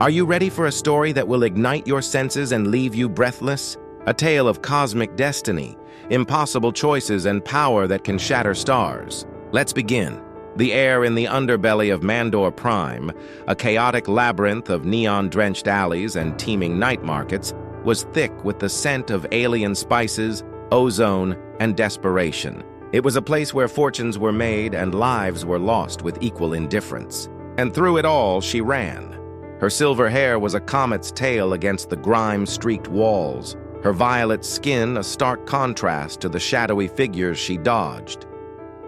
Are you ready for a story that will ignite your senses and leave you breathless? A tale of cosmic destiny, impossible choices, and power that can shatter stars. Let's begin. The air in the underbelly of Mandor Prime, a chaotic labyrinth of neon-drenched alleys and teeming night markets, was thick with the scent of alien spices, ozone, and desperation. It was a place where fortunes were made and lives were lost with equal indifference. And through it all, she ran. Her silver hair was a comet's tail against the grime-streaked walls, her violet skin a stark contrast to the shadowy figures she dodged.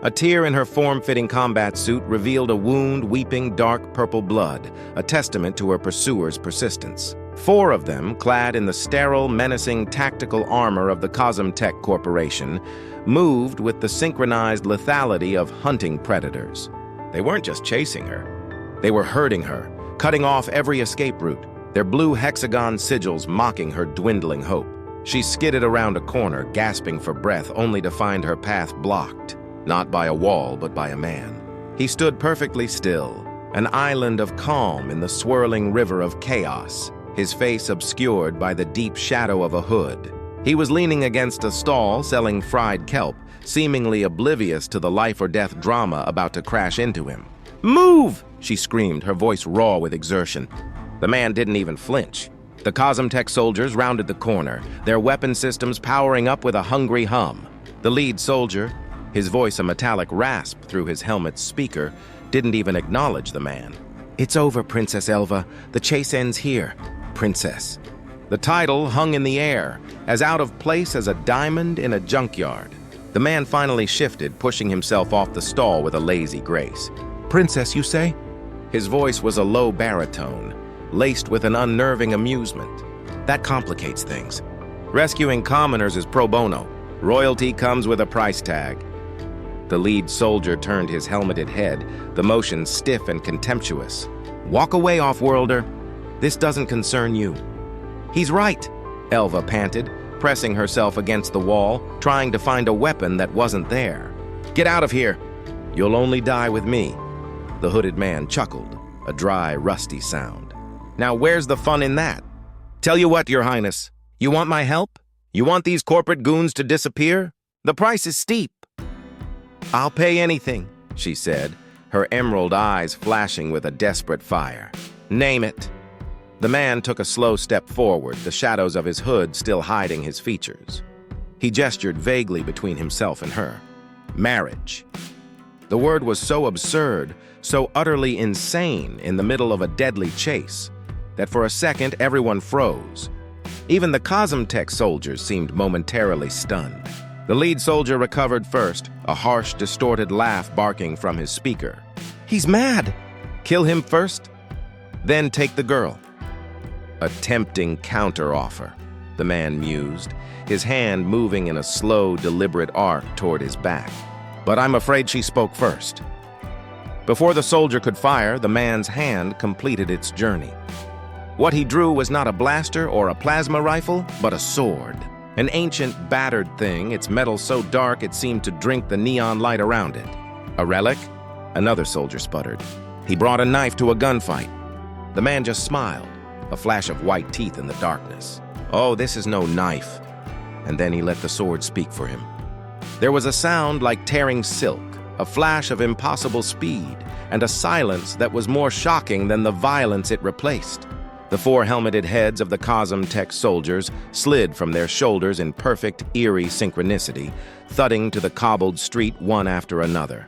A tear in her form-fitting combat suit revealed a wound weeping dark purple blood, a testament to her pursuer's persistence. 4 of them, clad in the sterile, menacing tactical armor of the CosmTech Corporation, moved with the synchronized lethality of hunting predators. They weren't just chasing her. They were herding her, cutting off every escape route, their blue hexagon sigils mocking her dwindling hope. She skidded around a corner, gasping for breath, only to find her path blocked, not by a wall, but by a man. He stood perfectly still, an island of calm in the swirling river of chaos, his face obscured by the deep shadow of a hood. He was leaning against a stall selling fried kelp, seemingly oblivious to the life-or-death drama about to crash into him. "Move!" she screamed, her voice raw with exertion. The man didn't even flinch. The CosmTech soldiers rounded the corner, their weapon systems powering up with a hungry hum. The lead soldier, his voice a metallic rasp through his helmet's speaker, didn't even acknowledge the man. "It's over, Princess Elva. The chase ends here, Princess." The title hung in the air, as out of place as a diamond in a junkyard. The man finally shifted, pushing himself off the stall with a lazy grace. "Princess, you say?" His voice was a low baritone, laced with an unnerving amusement. "That complicates things. Rescuing commoners is pro bono. Royalty comes with a price tag." The lead soldier turned his helmeted head, the motion stiff and contemptuous. "Walk away, off-worlder. This doesn't concern you." "He's right," Elva panted, pressing herself against the wall, trying to find a weapon that wasn't there. "Get out of here. You'll only die with me." The hooded man chuckled, a dry, rusty sound. "Now where's the fun in that? Tell you what, Your Highness, you want my help? You want these corporate goons to disappear? The price is steep." "I'll pay anything," she said, her emerald eyes flashing with a desperate fire. "Name it." The man took a slow step forward, the shadows of his hood still hiding his features. He gestured vaguely between himself and her. "Marriage." The word was so absurd, so utterly insane in the middle of a deadly chase, that for a second everyone froze. Even the CosmTech soldiers seemed momentarily stunned. The lead soldier recovered first, a harsh, distorted laugh barking from his speaker. "He's mad! Kill him first, then take the girl." A tempting counteroffer, the man mused, his hand moving in a slow, deliberate arc toward his back. "But I'm afraid she spoke first." Before the soldier could fire, the man's hand completed its journey. What he drew was not a blaster or a plasma rifle, but a sword. An ancient, battered thing, its metal so dark it seemed to drink the neon light around it. "A relic?" Another soldier sputtered. "He brought a knife to a gunfight." The man just smiled, a flash of white teeth in the darkness. "Oh, this is no knife." And then he let the sword speak for him. There was a sound like tearing silk, a flash of impossible speed, and a silence that was more shocking than the violence it replaced. The 4 helmeted heads of the CosmTech soldiers slid from their shoulders in perfect, eerie synchronicity, thudding to the cobbled street one after another.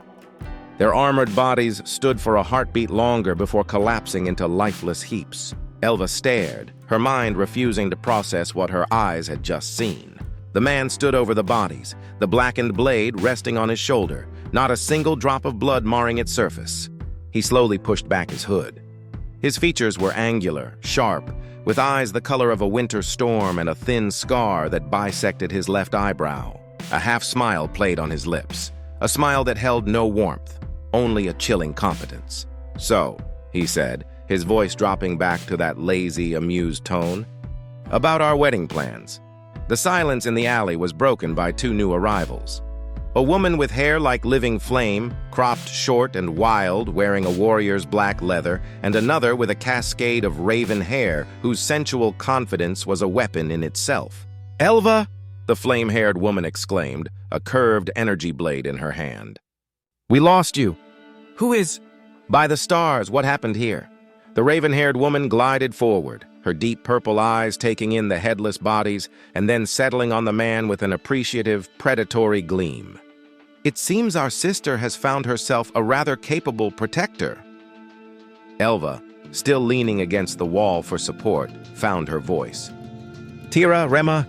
Their armored bodies stood for a heartbeat longer before collapsing into lifeless heaps. Elva stared, her mind refusing to process what her eyes had just seen. The man stood over the bodies, the blackened blade resting on his shoulder, not a single drop of blood marring its surface. He slowly pushed back his hood. His features were angular, sharp, with eyes the color of a winter storm and a thin scar that bisected his left eyebrow. A half-smile played on his lips, a smile that held no warmth, only a chilling competence. "So," he said, his voice dropping back to that lazy, amused tone, "about our wedding plans." The silence in the alley was broken by 2 new arrivals. A woman with hair like living flame, cropped short and wild, wearing a warrior's black leather, and another with a cascade of raven hair whose sensual confidence was a weapon in itself. "Elva!" the flame-haired woman exclaimed, a curved energy blade in her hand. "We lost you." "Who is—" "By the stars, what happened here?" The raven-haired woman glided forward, her deep purple eyes taking in the headless bodies and then settling on the man with an appreciative, predatory gleam. "It seems our sister has found herself a rather capable protector." Elva, still leaning against the wall for support, found her voice. "Tira, Rema,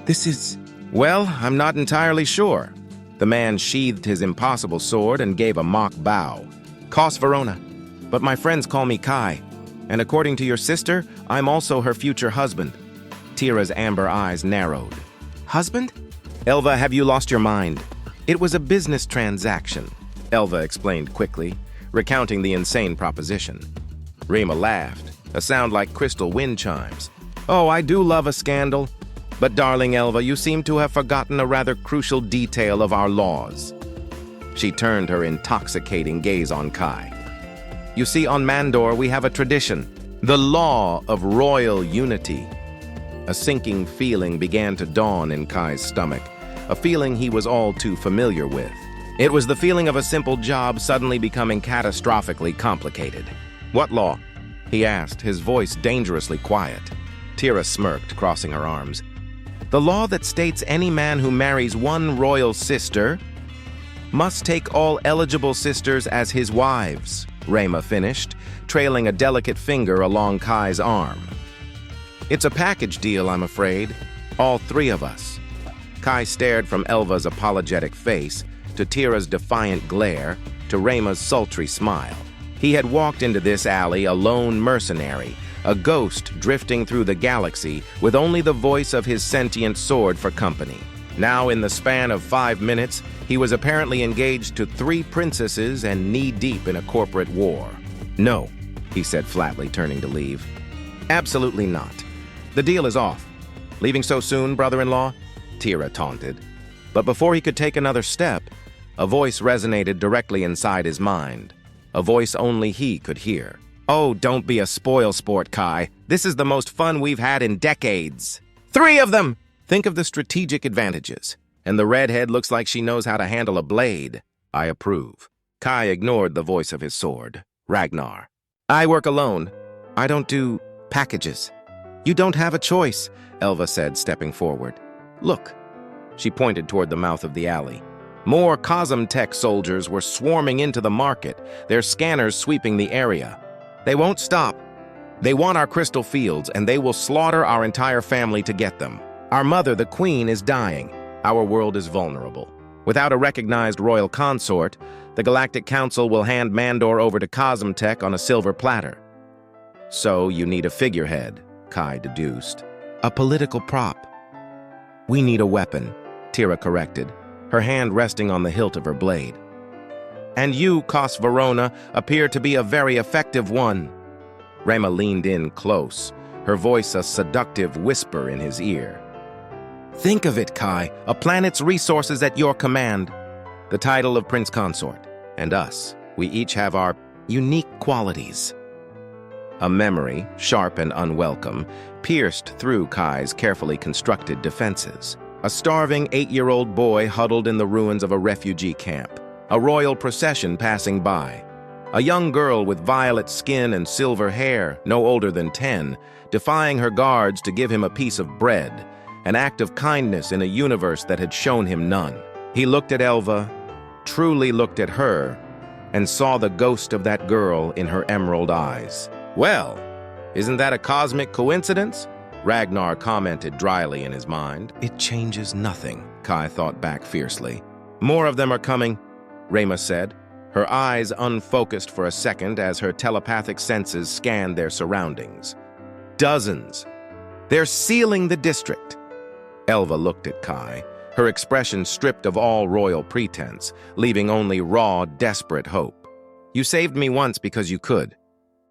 this is—" "Well, I'm not entirely sure." The man sheathed his impossible sword and gave a mock bow. "Kos Verona, but my friends call me Kai. And according to your sister, I'm also her future husband." Tira's amber eyes narrowed. "Husband?" "Elva, have you lost your mind?" "It was a business transaction," Elva explained quickly, recounting the insane proposition. Rema laughed, a sound like crystal wind chimes. "Oh, I do love a scandal. But darling Elva, you seem to have forgotten a rather crucial detail of our laws." She turned her intoxicating gaze on Kai. "You see, on Mandor we have a tradition, the law of royal unity." A sinking feeling began to dawn in Kai's stomach, a feeling he was all too familiar with. It was the feeling of a simple job suddenly becoming catastrophically complicated. "What law?" he asked, his voice dangerously quiet. Tira smirked, crossing her arms. "The law that states any man who marries one royal sister must take all eligible sisters as his wives," Rema finished, trailing a delicate finger along Kai's arm. "It's a package deal, I'm afraid. All three of us." Kai stared from Elva's apologetic face, to Tira's defiant glare, to Rema's sultry smile. He had walked into this alley a lone mercenary, a ghost drifting through the galaxy with only the voice of his sentient sword for company. Now, in the span of 5 minutes, he was apparently engaged to 3 princesses and knee-deep in a corporate war. "No," he said flatly, turning to leave. "Absolutely not. The deal is off." "Leaving so soon, brother-in-law?" Tira taunted. But before he could take another step, a voice resonated directly inside his mind, a voice only he could hear. "Oh, don't be a spoil-sport, Kai. This is the most fun we've had in decades." "3 of them!" "Think of the strategic advantages. And the redhead looks like she knows how to handle a blade." "I approve." Kai ignored the voice of his sword. "Ragnar." "I work alone. I don't do packages." "You don't have a choice," Elva said, stepping forward. "Look." She pointed toward the mouth of the alley. More CosmTech soldiers were swarming into the market, their scanners sweeping the area. "They won't stop. They want our crystal fields, and they will slaughter our entire family to get them. Our mother, the queen, is dying. Our world is vulnerable. Without a recognized royal consort, the Galactic Council will hand Mandor over to CosmTech on a silver platter." "So you need a figurehead," Kai deduced. "A political prop." "We need a weapon," Tira corrected, her hand resting on the hilt of her blade. "And you, Kos Verona, appear to be a very effective one." Rema leaned in close, her voice a seductive whisper in his ear. "Think of it, Kai, a planet's resources at your command. The title of Prince Consort, and us. We each have our unique qualities." A memory, sharp and unwelcome, pierced through Kai's carefully constructed defenses. A starving 8-year-old boy huddled in the ruins of a refugee camp. A royal procession passing by. A young girl with violet skin and silver hair, no older than 10, defying her guards to give him a piece of bread. An act of kindness in a universe that had shown him none. He looked at Elva, truly looked at her, and saw the ghost of that girl in her emerald eyes. "Well, isn't that a cosmic coincidence?" Ragnar commented dryly in his mind. "It changes nothing," Kai thought back fiercely. "More of them are coming," Rema said, her eyes unfocused for a second as her telepathic senses scanned their surroundings. "Dozens. They're sealing the district." Elva looked at Kai, her expression stripped of all royal pretense, leaving only raw, desperate hope. "You saved me once because you could.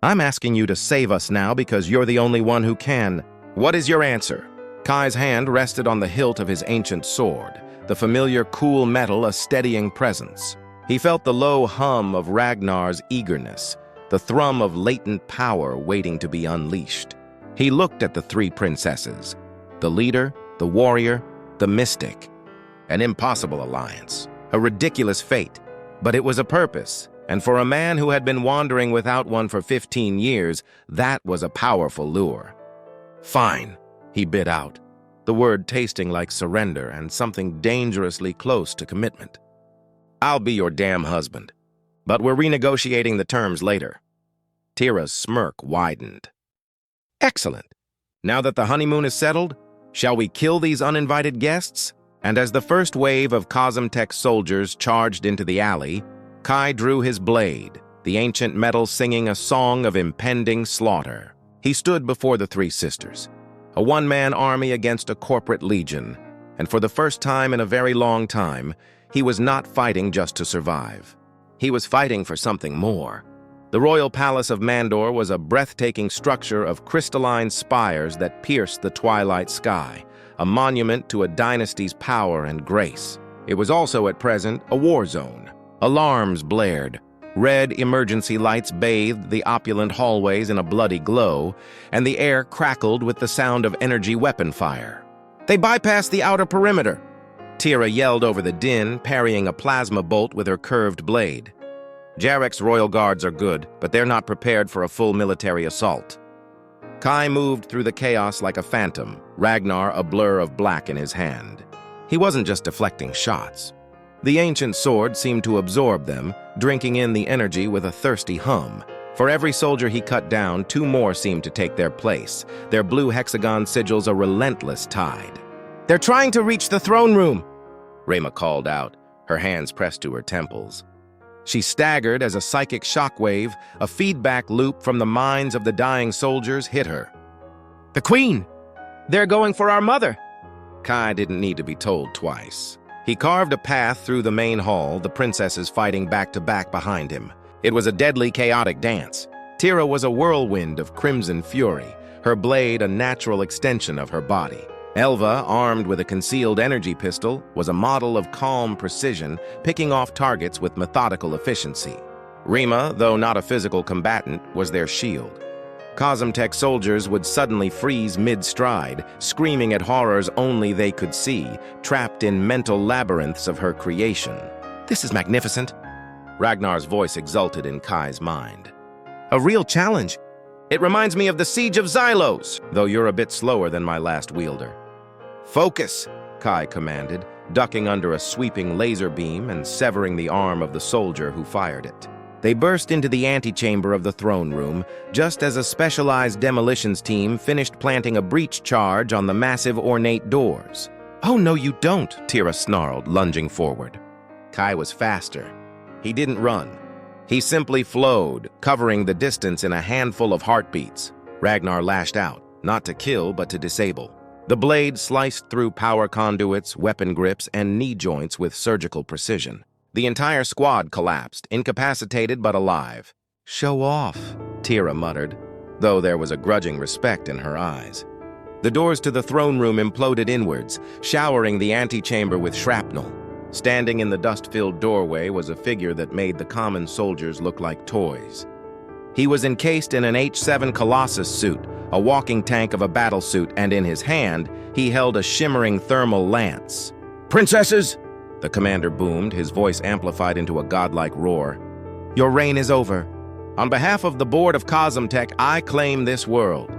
I'm asking you to save us now because you're the only one who can. What is your answer?" Kai's hand rested on the hilt of his ancient sword, the familiar cool metal a steadying presence. He felt the low hum of Ragnar's eagerness, the thrum of latent power waiting to be unleashed. He looked at the three princesses, the leader, the warrior, the mystic. An impossible alliance, a ridiculous fate, but it was a purpose, and for a man who had been wandering without one for 15 years, that was a powerful lure. "Fine," he bit out, the word tasting like surrender and something dangerously close to commitment. "I'll be your damn husband, but we're renegotiating the terms later." Tira's smirk widened. "Excellent. Now that the honeymoon is settled, shall we kill these uninvited guests?" And as the first wave of CosmTech soldiers charged into the alley, Kai drew his blade, the ancient metal singing a song of impending slaughter. He stood before the three sisters, a one-man army against a corporate legion, and for the first time in a very long time, he was not fighting just to survive. He was fighting for something more. The royal palace of Mandor was a breathtaking structure of crystalline spires that pierced the twilight sky, a monument to a dynasty's power and grace. It was also at present a war zone. Alarms blared, red emergency lights bathed the opulent hallways in a bloody glow, and the air crackled with the sound of energy weapon fire. "They bypassed the outer perimeter!" Tira yelled over the din, parrying a plasma bolt with her curved blade. "Jarek's royal guards are good, but they're not prepared for a full military assault." Kai moved through the chaos like a phantom, Ragnar a blur of black in his hand. He wasn't just deflecting shots. The ancient sword seemed to absorb them, drinking in the energy with a thirsty hum. For every soldier he cut down, two more seemed to take their place, their blue hexagon sigils a relentless tide. "They're trying to reach the throne room," Rema called out, her hands pressed to her temples. She staggered as a psychic shockwave, a feedback loop from the minds of the dying soldiers, hit her. "The Queen! They're going for our mother!" Kai didn't need to be told twice. He carved a path through the main hall, the princesses fighting back-to-back behind him. It was a deadly, chaotic dance. Tira was a whirlwind of crimson fury, her blade a natural extension of her body. Elva, armed with a concealed energy pistol, was a model of calm precision, picking off targets with methodical efficiency. Rema, though not a physical combatant, was their shield. CosmTech soldiers would suddenly freeze mid-stride, screaming at horrors only they could see, trapped in mental labyrinths of her creation. "This is magnificent," Ragnar's voice exulted in Kai's mind. "A real challenge. It reminds me of the Siege of Xylos, though you're a bit slower than my last wielder." "Focus," Kai commanded, ducking under a sweeping laser beam and severing the arm of the soldier who fired it. They burst into the antechamber of the throne room, just as a specialized demolitions team finished planting a breach charge on the massive ornate doors. "Oh, no, you don't," Tira snarled, lunging forward. Kai was faster. He didn't run. He simply flowed, covering the distance in a handful of heartbeats. Ragnar lashed out, not to kill, but to disable. The blade sliced through power conduits, weapon grips, and knee joints with surgical precision. The entire squad collapsed, incapacitated but alive. "Show off," Tira muttered, though there was a grudging respect in her eyes. The doors to the throne room imploded inwards, showering the antechamber with shrapnel. Standing in the dust-filled doorway was a figure that made the common soldiers look like toys. He was encased in an H-7 Colossus suit, a walking tank of a battlesuit, and in his hand, he held a shimmering thermal lance. "Princesses!" the commander boomed, his voice amplified into a godlike roar. "Your reign is over. On behalf of the board of CosmTech, I claim this world."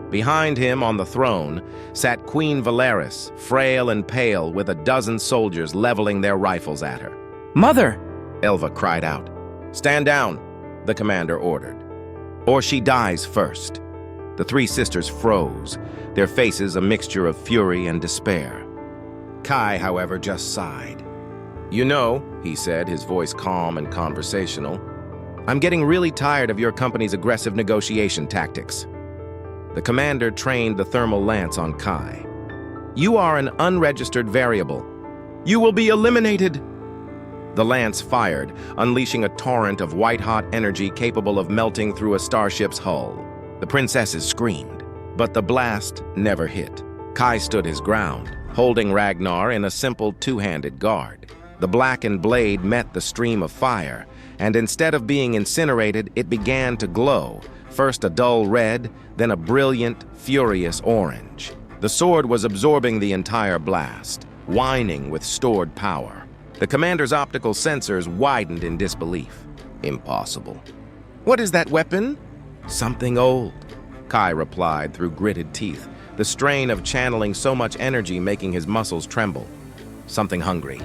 Behind him on the throne sat Queen Valeris, frail and pale, with a dozen soldiers leveling their rifles at her. "Mother!" Elva cried out. "Stand down," the commander ordered. "Or she dies first." The three sisters froze, their faces a mixture of fury and despair. Kai, however, just sighed. "You know," he said, his voice calm and conversational, "I'm getting really tired of your company's aggressive negotiation tactics." The commander trained the thermal lance on Kai. "You are an unregistered variable. You will be eliminated." The lance fired, unleashing a torrent of white-hot energy capable of melting through a starship's hull. The princesses screamed, but the blast never hit. Kai stood his ground, holding Ragnar in a simple two-handed guard. The blackened blade met the stream of fire, and instead of being incinerated, it began to glow, first a dull red, then a brilliant, furious orange. The sword was absorbing the entire blast, whining with stored power. The commander's optical sensors widened in disbelief. Impossible. What is that weapon? Something old, Kai replied through gritted teeth, the strain of channeling so much energy making his muscles tremble. Something hungry.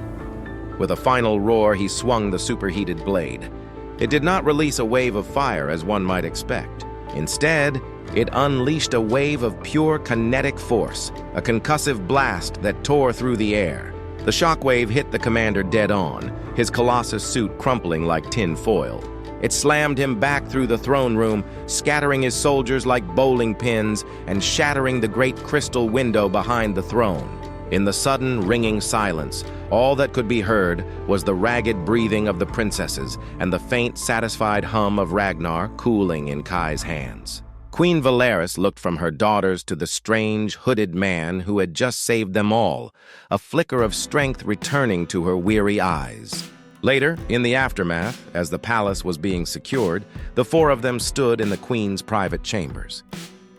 With a final roar, he swung the superheated blade. It did not release a wave of fire as one might expect. Instead, it unleashed a wave of pure kinetic force, a concussive blast that tore through the air. The shockwave hit the commander dead on, his colossus suit crumpling like tin foil. It slammed him back through the throne room, scattering his soldiers like bowling pins and shattering the great crystal window behind the throne. In the sudden, ringing silence, all that could be heard was the ragged breathing of the princesses and the faint, satisfied hum of Ragnar cooling in Kai's hands. Queen Valeris looked from her daughters to the strange, hooded man who had just saved them all, a flicker of strength returning to her weary eyes. Later, in the aftermath, as the palace was being secured, the four of them stood in the queen's private chambers.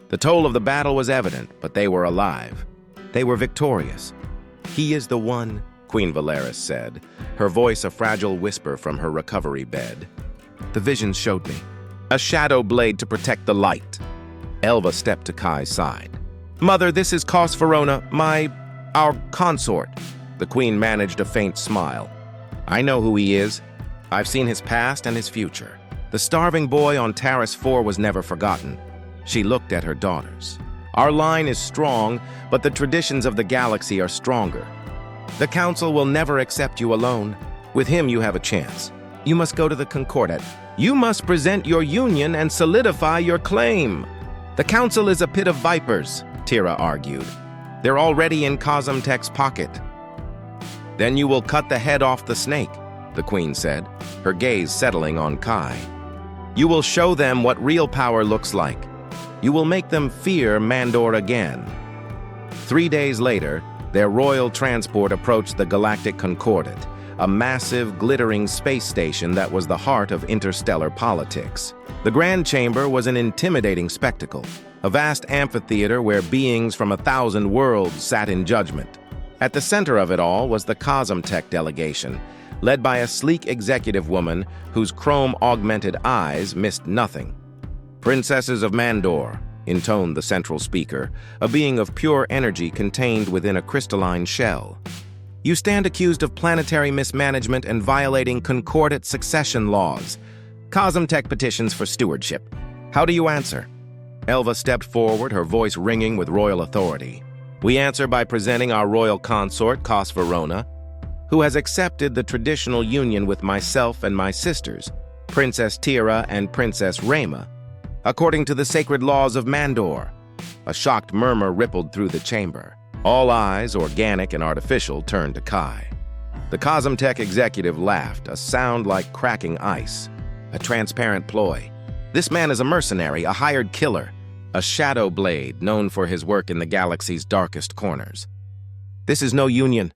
The toll of the battle was evident, but they were alive. They were victorious. "He is the one," Queen Valeris said, her voice a fragile whisper from her recovery bed. "The visions showed me. A shadow blade to protect the light." Elva stepped to Kai's side. "Mother, this is Kos Verona, our consort." The queen managed a faint smile. "I know who he is. I've seen his past and his future. The starving boy on Terrace 4 was never forgotten." She looked at her daughters. "Our line is strong, but the traditions of the galaxy are stronger. The Council will never accept you alone. With him you have a chance. You must go to the Concordat. You must present your union and solidify your claim." "The Council is a pit of vipers," Tira argued. "They're already in CosmTech's pocket." "Then you will cut the head off the snake," the queen said, her gaze settling on Kai. "You will show them what real power looks like. You will make them fear Mandor again." 3 days later, their royal transport approached the Galactic Concordat, a massive, glittering space station that was the heart of interstellar politics. The Grand Chamber was an intimidating spectacle, a vast amphitheater where beings from 1,000 worlds sat in judgment. At the center of it all was the CosmTech delegation, led by a sleek executive woman whose chrome-augmented eyes missed nothing. "Princesses of Mandor," intoned the central speaker, a being of pure energy contained within a crystalline shell. "You stand accused of planetary mismanagement and violating Concordat succession laws. CosmTech petitions for stewardship. How do you answer?" Elva stepped forward, her voice ringing with royal authority. "We answer by presenting our royal consort, Kos Verona, who has accepted the traditional union with myself and my sisters, Princess Tira and Princess Rema, according to the sacred laws of Mandor." A shocked murmur rippled through the chamber. All eyes, organic and artificial, turned to Kai. The CosmTech executive laughed, a sound like cracking ice. A transparent ploy. "This man is a mercenary, a hired killer, a shadow blade known for his work in the galaxy's darkest corners. This is no union.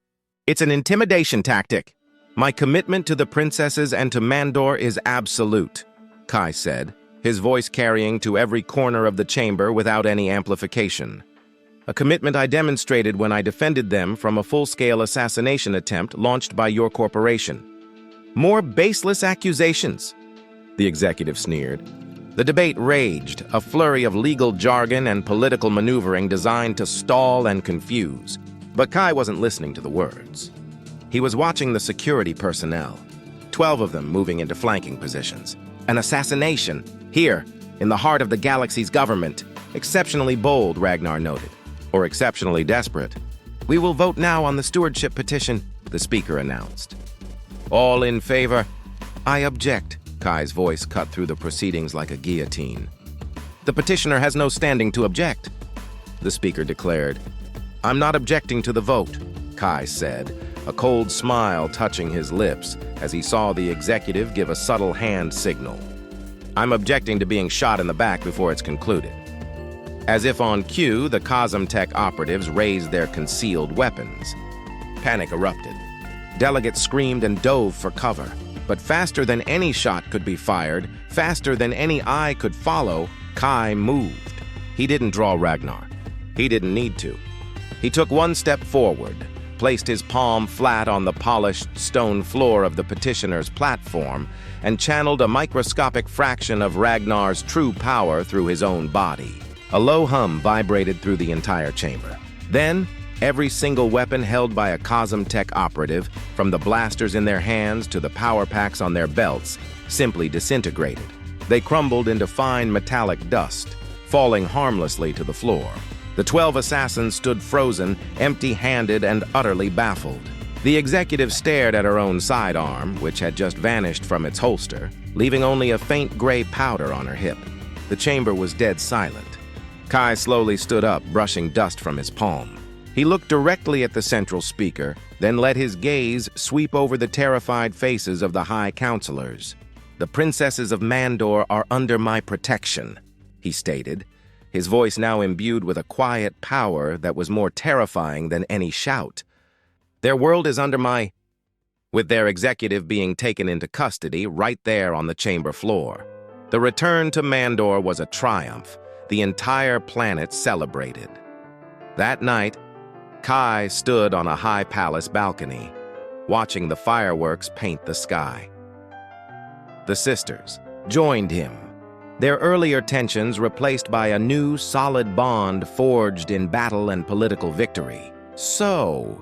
It's an intimidation tactic. My commitment to the princesses and to Mandor is absolute," Kai said, his voice carrying to every corner of the chamber without any amplification. "A commitment I demonstrated when I defended them from a full-scale assassination attempt launched by your corporation." "More baseless accusations," the executive sneered. The debate raged, a flurry of legal jargon and political maneuvering designed to stall and confuse. But Kai wasn't listening to the words. He was watching the security personnel, 12 of them moving into flanking positions. An assassination, here, in the heart of the galaxy's government. Exceptionally bold, Ragnar noted. Or exceptionally desperate. "We will vote now on the stewardship petition," the speaker announced. "All in favor?" "I object." Kai's voice cut through the proceedings like a guillotine. "The petitioner has no standing to object," the speaker declared. "I'm not objecting to the vote," Kai said, a cold smile touching his lips as he saw the executive give a subtle hand signal. "I'm objecting to being shot in the back before it's concluded." As if on cue, the CosmTech operatives raised their concealed weapons. Panic erupted. Delegates screamed and dove for cover. But faster than any shot could be fired, faster than any eye could follow, Kai moved. He didn't draw Ragnar. He didn't need to. He took one step forward, placed his palm flat on the polished stone floor of the petitioner's platform, and channeled a microscopic fraction of Ragnar's true power through his own body. A low hum vibrated through the entire chamber. Then, every single weapon held by a CosmTech operative, from the blasters in their hands to the power packs on their belts, simply disintegrated. They crumbled into fine metallic dust, falling harmlessly to the floor. The 12 assassins stood frozen, empty-handed and utterly baffled. The executive stared at her own sidearm, which had just vanished from its holster, leaving only a faint gray powder on her hip. The chamber was dead silent. Kai slowly stood up, brushing dust from his palm. He looked directly at the central speaker, then let his gaze sweep over the terrified faces of the High Counselors. "The princesses of Mandor are under my protection," he stated, his voice now imbued with a quiet power that was more terrifying than any shout. "Their world is under my—" with their executive being taken into custody right there on the chamber floor. The return to Mandor was a triumph. The entire planet celebrated. That night, Kai stood on a high palace balcony, watching the fireworks paint the sky. The sisters joined him, their earlier tensions replaced by a new, solid bond forged in battle and political victory. "So,"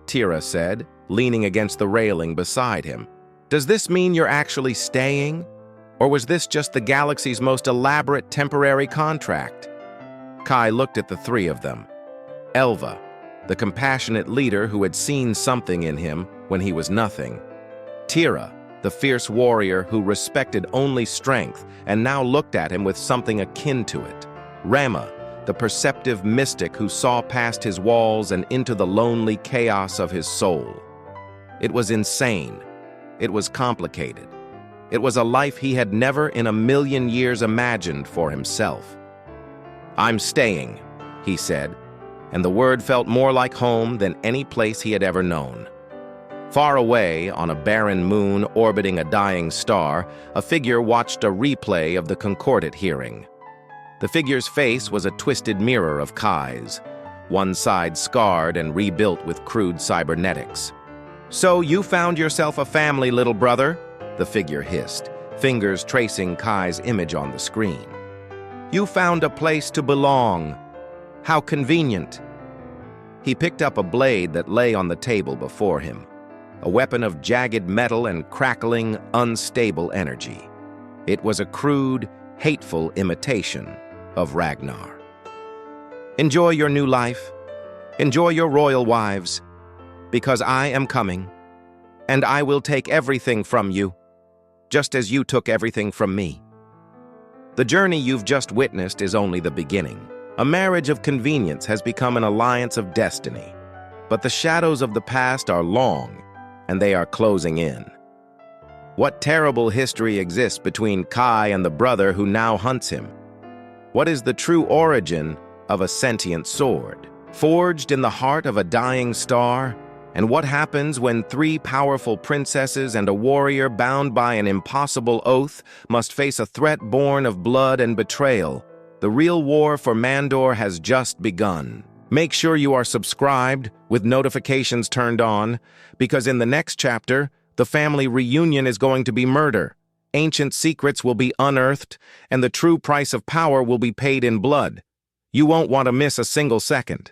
Tira said, leaning against the railing beside him, "does this mean you're actually staying? Or was this just the galaxy's most elaborate temporary contract?" Kai looked at the three of them. Elva, the compassionate leader who had seen something in him when he was nothing. Tira, the fierce warrior who respected only strength and now looked at him with something akin to it. Rema, the perceptive mystic who saw past his walls and into the lonely chaos of his soul. It was insane. It was complicated. It was a life he had never in a million years imagined for himself. "I'm staying," he said, and the word felt more like home than any place he had ever known. Far away, on a barren moon orbiting a dying star, a figure watched a replay of the Concordat hearing. The figure's face was a twisted mirror of Kai's, one side scarred and rebuilt with crude cybernetics. "So you found yourself a family, little brother?" the figure hissed, fingers tracing Kai's image on the screen. "You found a place to belong. How convenient." He picked up a blade that lay on the table before him, a weapon of jagged metal and crackling, unstable energy. It was a crude, hateful imitation of Ragnar. "Enjoy your new life. Enjoy your royal wives, because I am coming, and I will take everything from you, just as you took everything from me. The journey you've just witnessed is only the beginning. A marriage of convenience has become an alliance of destiny. But the shadows of the past are long, and they are closing in. What terrible history exists between Kai and the brother who now hunts him? What is the true origin of a sentient sword, forged in the heart of a dying star? And what happens when three powerful princesses and a warrior bound by an impossible oath must face a threat born of blood and betrayal? The real war for Mandor has just begun. Make sure you are subscribed with notifications turned on, because in the next chapter, the family reunion is going to be murder. Ancient secrets will be unearthed, and the true price of power will be paid in blood. You won't want to miss a single second.